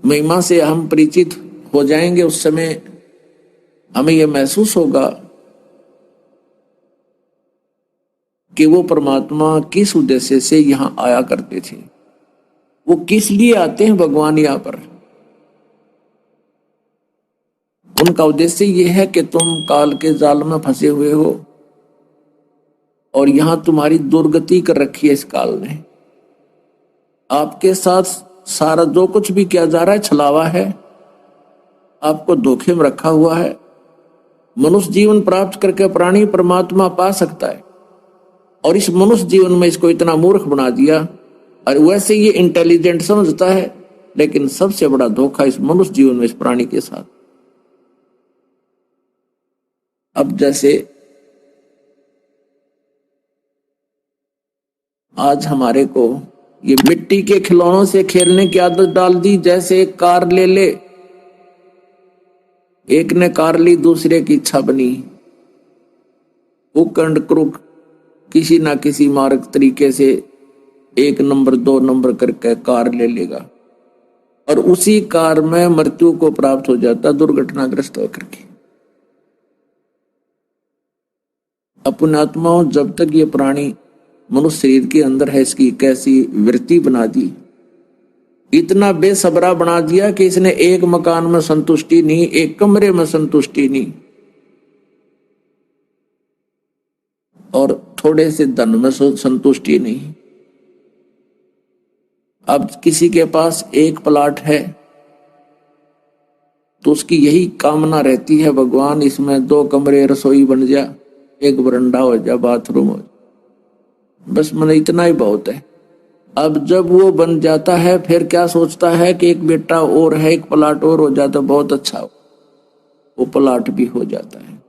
महिमा से हम परिचित हो जाएंगे, उस समय हमें यह महसूस होगा कि वो परमात्मा किस उद्देश्य से यहां आया करते थे, वो किस लिए आते हैं भगवान यहाँ पर। उनका उद्देश्य ये है कि तुम काल के जाल में फंसे हुए हो और यहां तुम्हारी दुर्गति कर रखी है इस काल ने। आपके साथ सारा जो कुछ भी किया जा रहा है छलावा है, आपको धोखे में रखा हुआ है। मनुष्य जीवन प्राप्त करके प्राणी परमात्मा पा सकता है और इस मनुष्य जीवन में इसको इतना मूर्ख बना दिया। और वैसे ये इंटेलिजेंट समझता है, लेकिन सबसे बड़ा धोखा इस मनुष्य जीवन में इस प्राणी के साथ। अब जैसे आज हमारे को ये मिट्टी के खिलौनों से खेलने की आदत डाल दी। जैसे एक कार ले ले, एक ने कार ली, दूसरे की इच्छा बनी। उकंड क्रुक किसी ना किसी मार्ग तरीके से 1 नंबर 2 नंबर करके कार ले लेगा और उसी कार में मृत्यु को प्राप्त हो जाता दुर्घटनाग्रस्त होकर के। अपनात्माओं, जब तक ये प्राणी मनुष्य शरीर के अंदर है, इसकी कैसी वृत्ति बना दी, इतना बेसबरा बना दिया कि इसने एक मकान में संतुष्टि नहीं, एक कमरे में संतुष्टि नहीं और थोड़े से धन में संतुष्टि नहीं। अब किसी के पास एक प्लाट है तो उसकी यही कामना रहती है, भगवान इसमें 2 कमरे, रसोई बन जा, एक बरंडा हो जा, बाथरूम हो जा, बस मैंने इतना ही बहुत है। अब जब वो बन जाता है फिर क्या सोचता है कि एक बेटा और है, एक प्लाट और हो जाता बहुत अच्छा हो, वो प्लाट भी हो जाता है।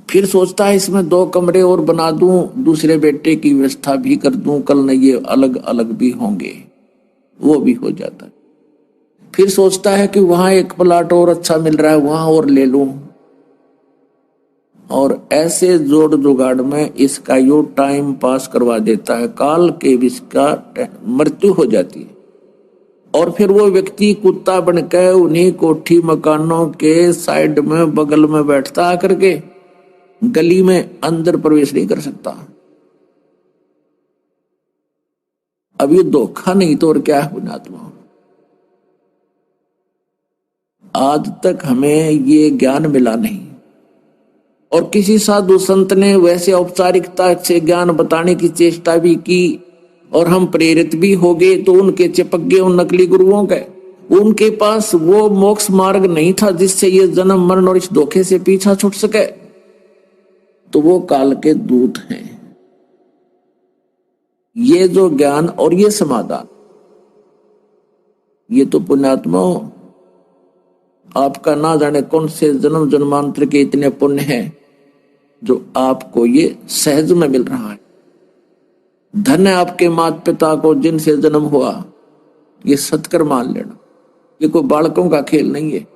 फिर सोचता है इसमें 2 कमरे और बना दूं, दूसरे बेटे की व्यवस्था भी कर दूं, कल न ये अलग अलग भी होंगे, वो भी हो जाता है। फिर सोचता है कि वहां एक प्लाट और अच्छा मिल रहा है, वहां और ले लूं, और ऐसे जोड़ जुगाड़ में इसका यो टाइम पास करवा देता है। काल के विष का मृत्यु हो जाती है और फिर वो व्यक्ति कुत्ता बनकर उन्हीं कोठी मकानों के साइड में बगल में बैठता आकर के, गली में अंदर प्रवेश नहीं कर सकता। अब ये धोखा नहीं तो और क्या है पुण्यात्मा। आज तक हमें ये ज्ञान मिला नहीं और किसी साधु संत ने वैसे औपचारिकता से ज्ञान बताने की चेष्टा भी की और हम प्रेरित भी हो गए तो उनके चिपक गए उन नकली गुरुओं के। उनके पास वो मोक्ष मार्ग नहीं था जिससे ये जन्म मरण और इस धोखे से पीछा छूट सके, तो वो काल के दूत हैं। ये जो ज्ञान और ये समाधान, ये तो पुण्यात्मा आपका ना जाने कौन से जन्म जन्मांतर के इतने पुण्य हैं जो आपको ये सहज में मिल रहा है। धन्य आपके माता पिता को जिनसे जन्म हुआ, ये सत्कर मान लेना। ये कोई बालकों का खेल नहीं है।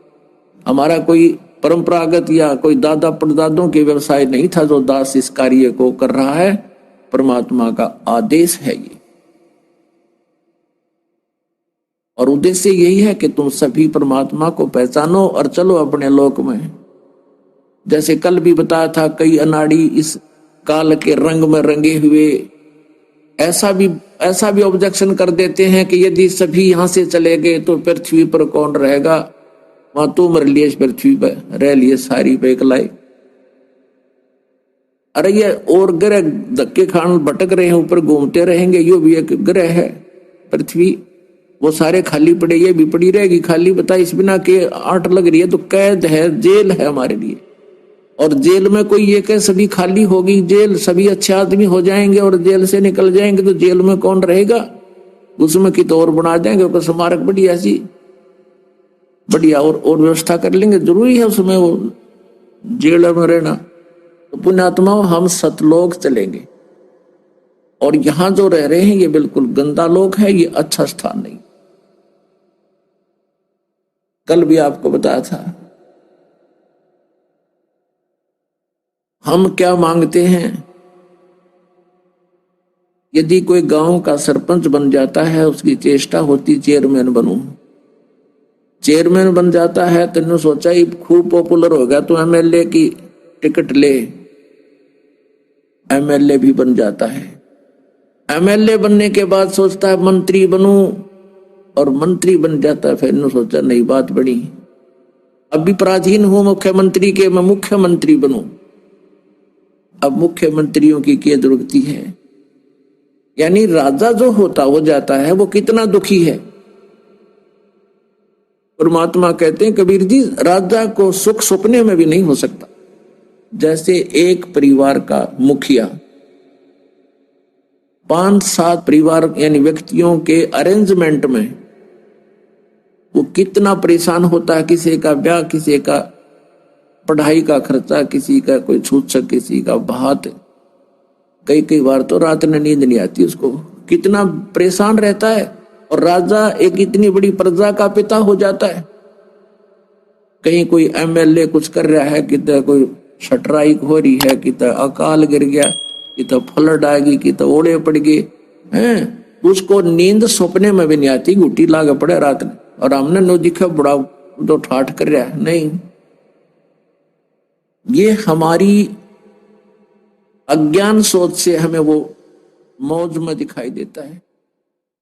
हमारा कोई परंपरागत या कोई दादा परदादों के व्यवसाय नहीं था जो दास इस कार्य को कर रहा है। परमात्मा का आदेश है ये, और उद्देश्य यही है कि तुम सभी परमात्मा को पहचानो और चलो अपने लोक में। जैसे कल भी बताया था, कई अनाड़ी इस काल के रंग में रंगे हुए ऐसा भी ऑब्जेक्शन कर देते हैं कि यदि सभी यहां से चले गए तो पृथ्वी पर कौन रहेगा, वहां तू मर लिए पृथ्वी पर रह लिए सारी पे इकलाई। अरे ये और ग्रह धक्के खान भटक रहे हैं, ऊपर घूमते रहेंगे, यो भी एक ग्रह है पृथ्वी, वो सारे खाली पड़े, ये भी पड़ी रहेगी खाली। बता, इस बिना के 8 लग रही है तो कैद है, जेल है हमारे लिए। और जेल में कोई ये कह सभी खाली होगी जेल, सभी अच्छे आदमी हो जाएंगे और जेल से निकल जाएंगे तो जेल में कौन रहेगा? उसमें की तो और बना देंगे उसका स्मारक बढ़िया सी, बढ़िया और व्यवस्था कर लेंगे। जरूरी है उसमें वो जेल में रहना। तो पुण्यात्माओं, हम सतलोक चलेंगे और यहां जो रह रहे हैं ये बिल्कुल गंदा लोक है, ये अच्छा स्थान नहीं। कल भी आपको बताया था, हम क्या मांगते हैं? यदि कोई गांव का सरपंच बन जाता है, उसकी चेष्टा होती चेयरमैन बनूं। चेयरमैन बन जाता है तो सोचा ही खूब पॉपुलर हो गया तो एमएलए की टिकट ले, एमएलए भी बन जाता है। एमएलए बनने के बाद सोचता है मंत्री बनूं, और मंत्री बन जाता है। फिर ने सोचा नई बात बनी, अभी प्राचीन हूं मुख्यमंत्री के, मैं मुख्यमंत्री बनूं। अब मुख्यमंत्रियों की क्या जरूरत है। यानी राजा जो होता हो जाता है वो कितना दुखी है। परमात्मा कहते हैं कबीर जी, राजा को सुख सपने में भी नहीं हो सकता। जैसे एक परिवार का मुखिया 5-7 परिवार यानी व्यक्तियों के अरेंजमेंट में वो कितना परेशान होता है। किसी का ब्याह, किसी का पढ़ाई का खर्चा, किसी का कोई छूछक, किसी का भात। कई कई बार तो रात में नींद नहीं आती उसको, कितना परेशान रहता है। और राजा एक इतनी बड़ी प्रजा का पिता हो जाता है। कहीं कोई एमएलए कुछ कर रहा है, कितना कोई स्ट्राइक हो रही है, कितना अकाल गिर गया, कितना फ्लड आ गई, कितना ओले पड़ गए हैं, उसको नींद सपने में भी नहीं आती, गुटी लागे पड़े रात में। और हमने नो दिखा बड़ा तो ठाठ कर रहा है। नहीं, ये हमारी अज्ञान सोच से हमें वो मौज में दिखाई देता है।